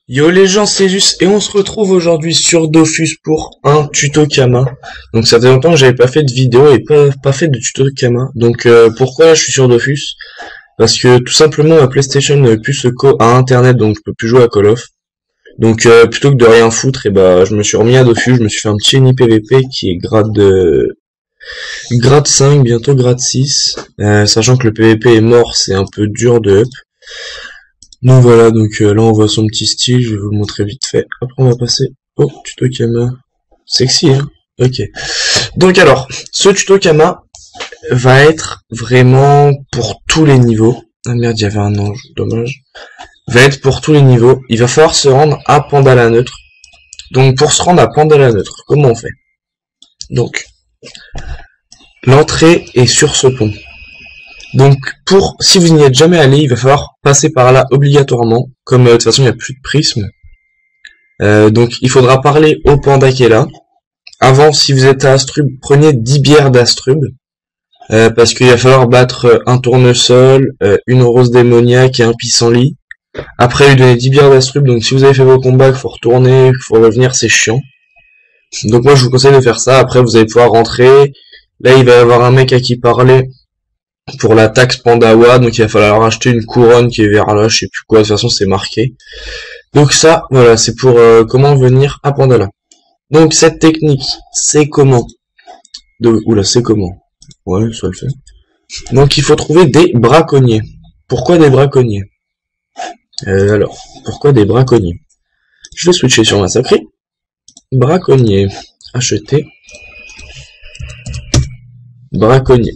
Yo les gens, c'est Luce et on se retrouve aujourd'hui sur Dofus pour un tuto Kama. Donc ça fait longtemps que j'avais pas fait de vidéo et pas fait de tuto Kama. Donc pourquoi je suis sur Dofus? Parce que tout simplement ma PlayStation n'avait plus ce co à internet, donc je peux plus jouer à Call of. Donc plutôt que de rien foutre, et bah je me suis remis à Dofus, je me suis fait un petit Uni PVP qui est grade 5, bientôt grade 6. Sachant que le PVP est mort, c'est un peu dur de up. Donc voilà, donc là on voit son petit style, je vais vous le montrer vite fait. Après on va passer au tuto Kama. Sexy, hein? Ok. Donc alors, ce tuto Kama va être vraiment pour tous les niveaux. Ah merde, il y avait un ange, dommage. Va être pour tous les niveaux. Il va falloir se rendre à Pandala neutre. Donc pour se rendre à Pandala neutre, comment on fait? Donc, l'entrée est sur ce pont. Donc, si vous n'y êtes jamais allé, il va falloir passer par là obligatoirement. Comme de toute façon, il n'y a plus de prisme. Donc, il faudra parler au panda qui est là. Avant, si vous êtes à Astrub, prenez 10 bières d'Astrub. Parce qu'il va falloir battre un tournesol, une rose démoniaque et un pissenlit. Après, lui donner 10 bières d'Astrub. Donc, si vous avez fait vos combats, il faut retourner, il faut revenir, c'est chiant. Donc, moi, je vous conseille de faire ça. Après, vous allez pouvoir rentrer. Là, il va y avoir un mec à qui parler pour la taxe Pandawa, donc il va falloir acheter une couronne qui est vers là, je sais plus quoi, de toute façon c'est marqué. Donc ça, voilà, c'est pour comment venir à Pandala. Donc cette technique, c'est comment oula, c'est comment ouais, ça le fait. Donc il faut trouver des braconniers. Pourquoi des braconniers? Alors, pourquoi des braconniers? Je vais switcher sur Massacré. Braconnier. Acheter. Braconnier.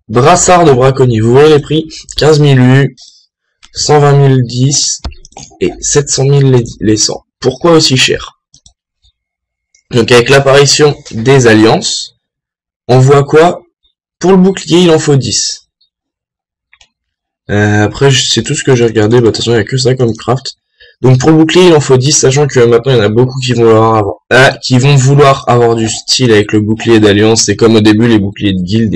Brassard de braconnier, vous voyez les prix, 15 000 U, 120 000 10 et 700 000 les 100. Pourquoi aussi cher? Donc avec l'apparition des alliances, on voit quoi? Pour le bouclier, il en faut 10. Après, c'est tout ce que j'ai regardé, bah de toute façon il n'y a que ça comme craft. Donc pour le bouclier, il en faut 10, sachant que maintenant il y en a beaucoup qui vont vouloir avoir du style avec le bouclier d'alliance. C'est comme au début les boucliers de guild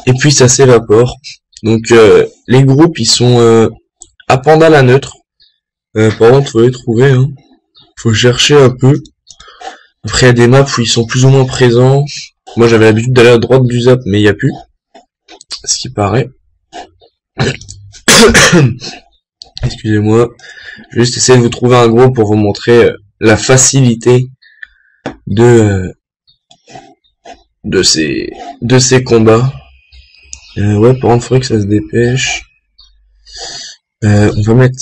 et puis ça s'évapore. Donc les groupes ils sont à Pandala neutre. Par contre faut les trouver, hein. Faut chercher un peu. Après il y a des maps où ils sont plus ou moins présents. Moi j'avais l'habitude d'aller à droite du zap, mais il n'y a plus. Ce qui paraît. Excusez-moi. Je vais juste essayer de vous trouver un groupe pour vous montrer la facilité de ces combats. Ouais, par contre, faudrait que ça se dépêche. On va mettre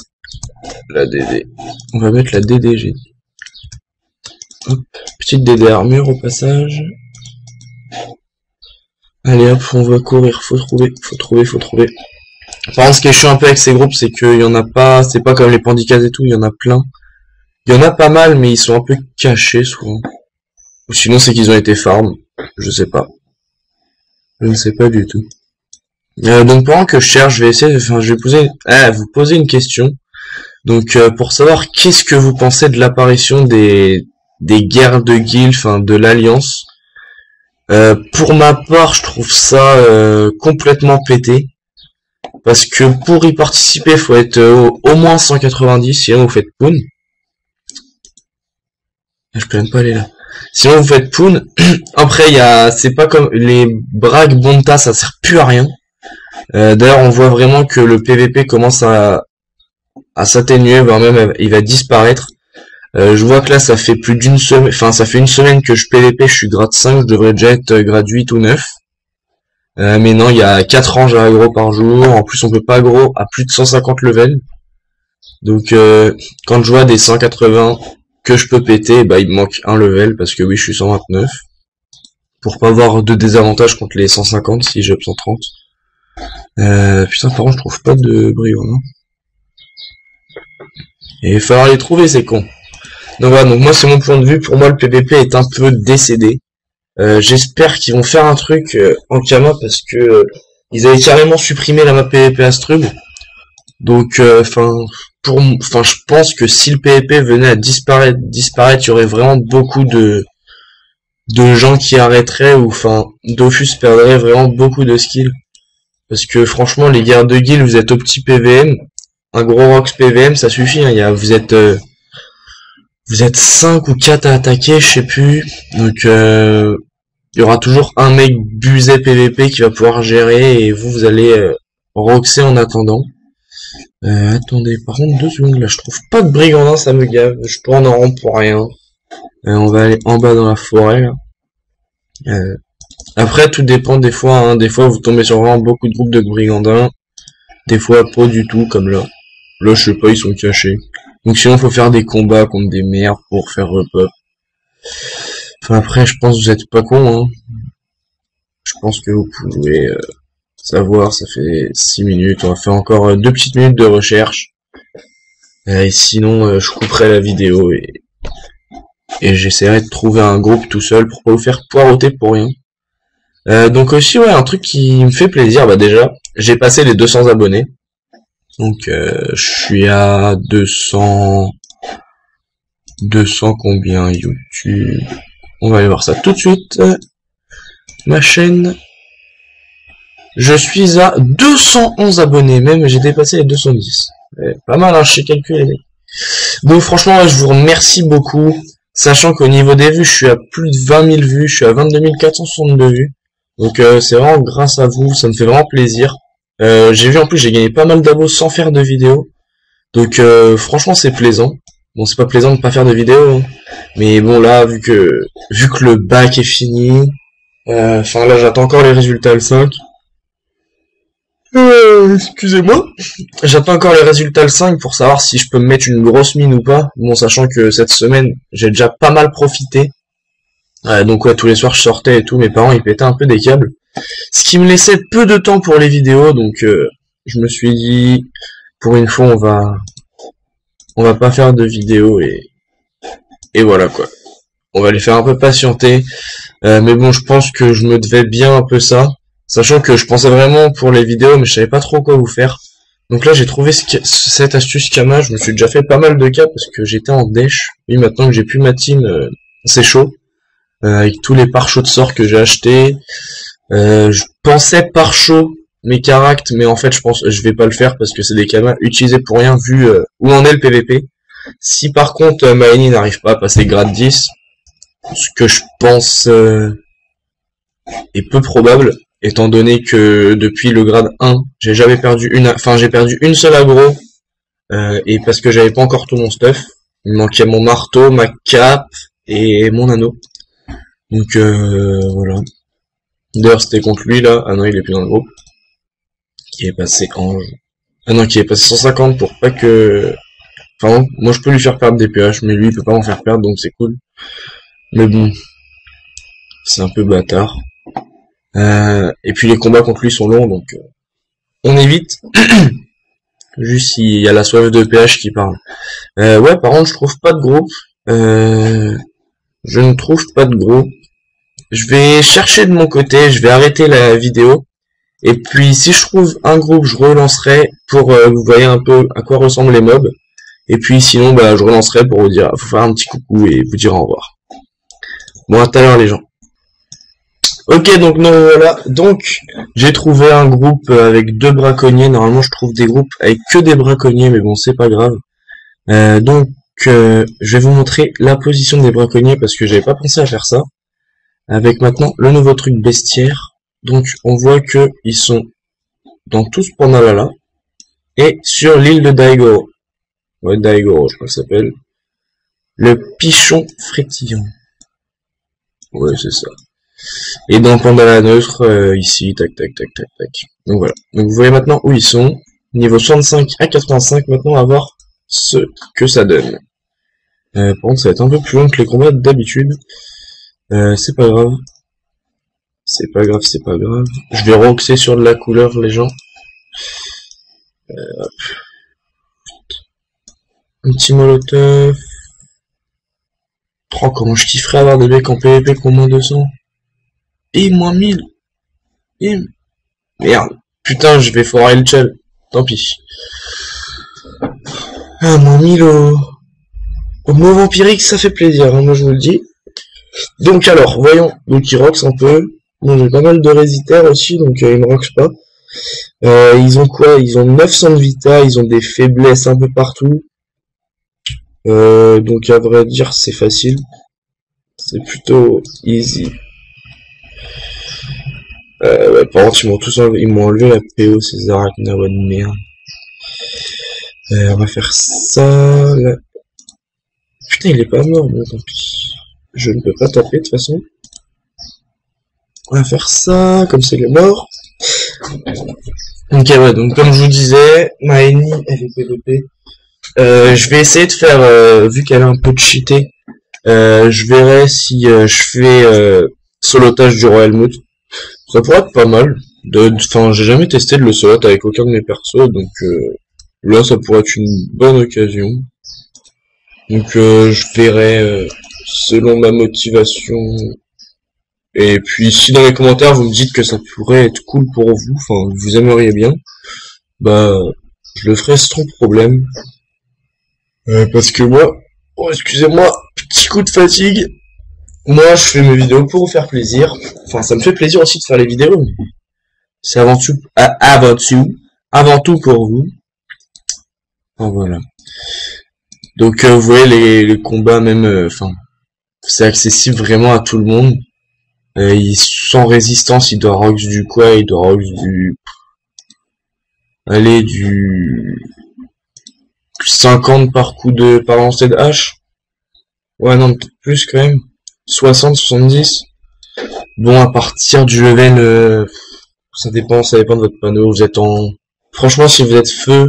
la DD. On va mettre la DD, j'ai dit. Hop, petite DD armure au passage. Allez hop, on va courir, faut trouver. Par contre, ce qui est chiant un peu avec ces groupes, c'est qu'il y en a pas, c'est pas comme les pandicas et tout, il y en a plein. Il y en a pas mal, mais ils sont un peu cachés souvent. Ou sinon, c'est qu'ils ont été farm. Je sais pas. Je ne sais pas du tout. Donc pendant que je cherche, je vais vous poser une question. Donc pour savoir qu'est-ce que vous pensez de l'apparition des guerres de guild, enfin de l'alliance. Pour ma part, je trouve ça complètement pété. Parce que pour y participer, il faut être au moins 190, sinon vous faites poon. Je peux même pas aller là. Sinon vous faites poon. Après c'est pas comme les braques Bonta, ça sert plus à rien. D'ailleurs on voit vraiment que le PVP commence à s'atténuer, voire même il va disparaître. Je vois que là ça fait plus d'une semaine, enfin ça fait une semaine que je PVP, je suis grade 5, je devrais déjà être grade 8 ou 9. Mais non, il y a 4 ranges à aggro par jour, en plus on peut pas aggro à plus de 150 levels. Donc quand je vois des 180 que je peux péter, bah il me manque un level parce que oui je suis 129. Pour pas avoir de désavantage contre les 150 si j'ai 130. Putain par contre je trouve pas de brio, non. Et il va falloir les trouver, c'est con. Donc voilà, donc moi c'est mon point de vue, pour moi le PVP est un peu décédé. J'espère qu'ils vont faire un truc en Kama parce que ils avaient carrément supprimé la map PVP Astrub. Donc je pense que si le PVP venait à disparaître, il y aurait vraiment beaucoup de gens qui arrêteraient, ou Dofus perdrait vraiment beaucoup de skills. Parce que franchement les guerres de guild, vous êtes au petit PVM, un gros Rox PVM, ça suffit, hein. Vous êtes 5 ou 4 à attaquer, je sais plus. Donc il y aura toujours un mec busé PVP qui va pouvoir gérer et vous allez roxer en attendant. Attendez, par contre 2 secondes, là je trouve pas de brigandin, ça me gave, je tourne en rond pour rien. On va aller en bas dans la forêt là. Après tout dépend des fois, hein. Des fois vous tombez sur vraiment beaucoup de groupes de brigandins, des fois pas du tout comme là. Là je sais pas, ils sont cachés. Donc sinon faut faire des combats contre des merdes pour faire repop. Enfin après je pense que vous êtes pas con, hein. Je pense que vous pouvez savoir, ça fait 6 minutes, on va faire encore 2 petites minutes de recherche. Et sinon je couperai la vidéo et j'essaierai de trouver un groupe tout seul pour pas vous faire poireauter pour rien. Donc aussi ouais, un truc qui me fait plaisir, bah déjà j'ai passé les 200 abonnés. Donc je suis à 200 combien YouTube. On va aller voir ça tout de suite. Ma chaîne. Je suis à 211 abonnés, même j'ai dépassé les 210. Pas mal, hein, je sais calculer. Donc franchement, ouais, je vous remercie beaucoup. Sachant qu'au niveau des vues, je suis à plus de 20 000 vues, je suis à 22 462 vues. Donc c'est vraiment grâce à vous, ça me fait vraiment plaisir. J'ai vu en plus, j'ai gagné pas mal d'abos sans faire de vidéo. Donc franchement, c'est plaisant. Bon, c'est pas plaisant de pas faire de vidéo, hein. Mais bon là, vu que le bac est fini, enfin là, j'attends encore les résultats le 5. Excusez-moi. J'attends encore les résultats le 5 pour savoir si je peux me mettre une grosse mine ou pas. Bon, sachant que cette semaine, j'ai déjà pas mal profité. Donc ouais, tous les soirs je sortais et tout, mes parents ils pétaient un peu des câbles. Ce qui me laissait peu de temps pour les vidéos, donc je me suis dit, pour une fois on va pas faire de vidéos et voilà quoi. On va les faire un peu patienter. Mais bon, je pense que je me devais bien un peu ça. Sachant que je pensais vraiment pour les vidéos, mais je savais pas trop quoi vous faire. Donc là, j'ai trouvé cette astuce Kama. Je me suis déjà fait pas mal de cas parce que j'étais en dèche. Oui, maintenant que j'ai plus ma team, c'est chaud. Avec tous les pare-chauds de sort que j'ai achetés. Je pensais pare-chaud mes caractères, mais en fait, je vais pas le faire parce que c'est des Kama utilisés pour rien vu où en est le PVP. Si par contre, Maïni n'arrive pas à passer grade 10, ce que je pense est peu probable, étant donné que depuis le grade 1, j'ai perdu une seule aggro, et parce que j'avais pas encore tout mon stuff. Il me manquait mon marteau, ma cape et mon anneau. Donc voilà. D'ailleurs c'était contre lui là. Ah non, il est plus dans le groupe. Qui est passé ange. Ah non, qui est passé 150 pour pas que... Enfin moi je peux lui faire perdre des PH, mais lui il peut pas m'en faire perdre, donc c'est cool. Mais bon, c'est un peu bâtard. Et puis les combats contre lui sont longs, donc on évite. Juste il y a la soif de PH qui parle. Ouais, par contre je trouve pas de groupe. Je ne trouve pas de groupe. Je vais chercher de mon côté, je vais arrêter la vidéo. Et puis si je trouve un groupe, je relancerai pour vous voyez un peu à quoi ressemblent les mobs. Et puis sinon bah je relancerai pour vous dire, faut faire un petit coucou et vous dire au revoir. Bon, à tout à l'heure les gens. Ok, donc non, voilà. Donc j'ai trouvé un groupe avec 2 braconniers. Normalement je trouve des groupes avec que des braconniers, mais bon c'est pas grave. Donc je vais vous montrer la position des braconniers parce que j'avais pas pensé à faire ça. Avec maintenant le nouveau truc bestiaire. Donc on voit que ils sont dans tous Pandalala et sur l'île de Daigoro. Ouais, Daigoro, je crois que ça s'appelle. Le pichon frétillant. Ouais, c'est ça. Et dans Pandala neutre, ici, tac, tac, tac, tac, tac. Donc voilà. Donc vous voyez maintenant où ils sont. Niveau 65 à 85, maintenant on va voir ce que ça donne. Par contre, ça va être un peu plus long que les combats d'habitude. C'est pas grave. C'est pas grave, c'est pas grave. Je vais roxer sur de la couleur, les gens. Hop. Un petit molotov. Oh, comment je kifferais avoir des mecs en PvP qui ont moins 200. Et moins 1000. Et... Merde. Putain, je vais foirer le chall. Tant pis. Ah, moins 1000 au mot vampirique, ça fait plaisir, hein, moi je vous le dis. Donc alors, voyons. Donc il rox un peu. Bon, j'ai pas mal de résistères aussi, donc il me rox pas. Ils ont quoi? Ils ont 900 de vita, ils ont des faiblesses un peu partout. Donc à vrai dire, c'est facile. C'est plutôt easy. Ouais, par contre, ils m'ont enlevé la PO, ces arachnawa de merde. On va faire ça, là. Putain, il est pas mort, bon, tant pis. Je ne peux pas taper, de toute façon. On va faire ça, comme c'est le mort. Ok, ouais, donc comme je vous disais, ma Eni, elle est PVP. Je vais essayer de faire, vu qu'elle est un peu cheatée, je verrai si je fais solotage du Royal Mode. Ça pourrait être pas mal. Enfin, j'ai jamais testé de le solot avec aucun de mes persos, donc là, ça pourrait être une bonne occasion. Donc je verrai selon ma motivation. Et puis si dans les commentaires vous me dites que ça pourrait être cool pour vous, enfin vous aimeriez bien, bah je le ferai sans problème. Parce que moi, oh, excusez-moi, petit coup de fatigue. Moi, je fais mes vidéos pour vous faire plaisir. Enfin, ça me fait plaisir aussi de faire les vidéos, mais c'est avant tout pour vous. Enfin, voilà. Donc, vous voyez les combats même, enfin, c'est accessible vraiment à tout le monde. Ils sont résistance, il doit rox du quoi, il doit rox du, allez, du 50 par coup par lancer de hache. Ouais, non, peut-être plus quand même. 60, 70. Bon, à partir du level, ça dépend de votre panneau. Vous êtes en, franchement, si vous êtes feu,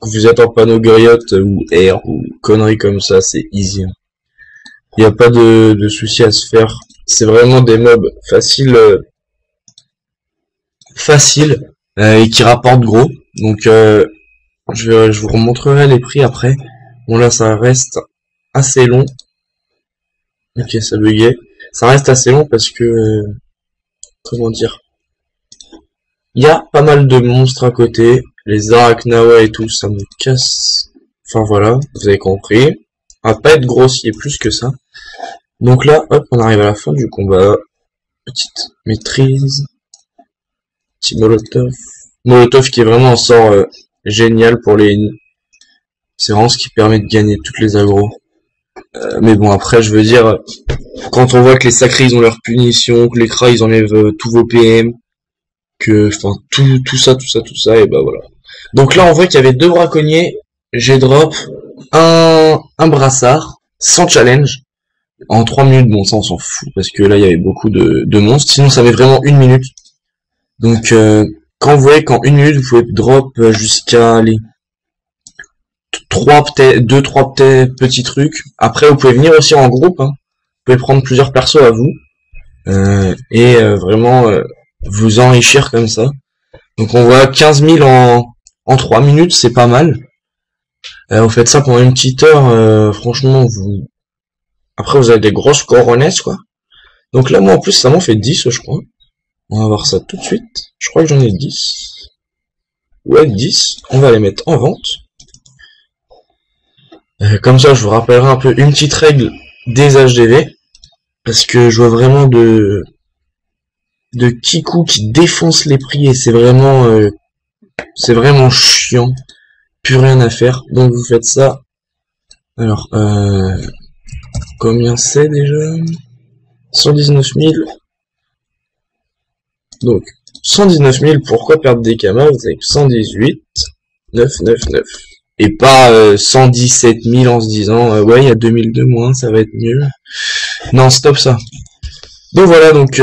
que vous êtes en panneau griotte ou air ou conneries comme ça, c'est easy. Il n'y a pas de souci à se faire. C'est vraiment des mobs faciles, et qui rapportent gros. Donc, je vous remontrerai les prix après. Bon, là, ça reste assez long. Ok, ça buguait. Ça reste assez long parce que, comment dire, il y a pas mal de monstres à côté. Les arachnawa et tout, ça me casse. Enfin voilà, vous avez compris. On va pas être grossier plus que ça. Donc là, hop, on arrive à la fin du combat. Petite maîtrise. Petit molotov. Molotov qui est vraiment un sort génial pour les ennemis. C'est vraiment ce qui permet de gagner toutes les agros. Mais bon, après, je veux dire, quand on voit que les sacrés, ils ont leur punition, que les cras, ils enlèvent tous vos PM, que, enfin, tout ça, et bah voilà. Donc là, on voit qu'il y avait 2 braconniers, j'ai drop un brassard, sans challenge, en 3 minutes, bon, ça, on s'en fout, parce que là, il y avait beaucoup de monstres, sinon, ça met vraiment 1 minute. Donc, quand vous voyez qu'en 1 minute, vous pouvez drop jusqu'à, allez, 3 peut-être, 2-3 peut-être petits trucs. Après, vous pouvez venir aussi en groupe, hein. Vous pouvez prendre plusieurs persos à vous, et vraiment vous enrichir comme ça. Donc on voit 15 000 en 3 minutes, c'est pas mal. Vous faites ça pendant une petite heure, franchement, après vous avez des grosses coronesses, quoi. Donc là, moi en plus, ça m'en fait 10, je crois. On va voir ça tout de suite. Je crois que j'en ai 10. Ouais, 10. On va les mettre en vente. Comme ça, je vous rappellerai un peu une petite règle des HDV. Parce que je vois vraiment de Kikou qui défonce les prix et c'est vraiment chiant. Plus rien à faire. Donc vous faites ça. Alors, combien c'est déjà? 119 000. Donc, 119 000, pourquoi perdre des kamas avec 118 999 et pas 117 000 en se disant ouais, il y a 2000 de moins, ça va être mieux. Non, stop ça. Donc voilà, donc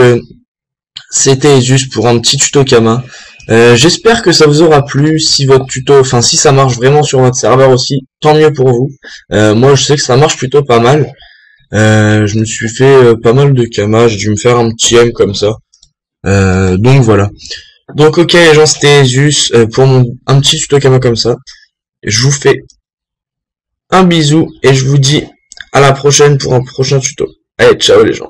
c'était juste pour un petit tuto Kama. J'espère que ça vous aura plu. Si votre tuto, enfin si ça marche vraiment sur votre serveur aussi, tant mieux pour vous. Moi je sais que ça marche plutôt pas mal. Je me suis fait pas mal de Kama, j'ai dû me faire un petit M comme ça. Donc voilà. Donc ok les gens, c'était juste pour un petit tuto Kama comme ça. Je vous fais un bisou et je vous dis à la prochaine pour un prochain tuto. Allez, ciao les gens.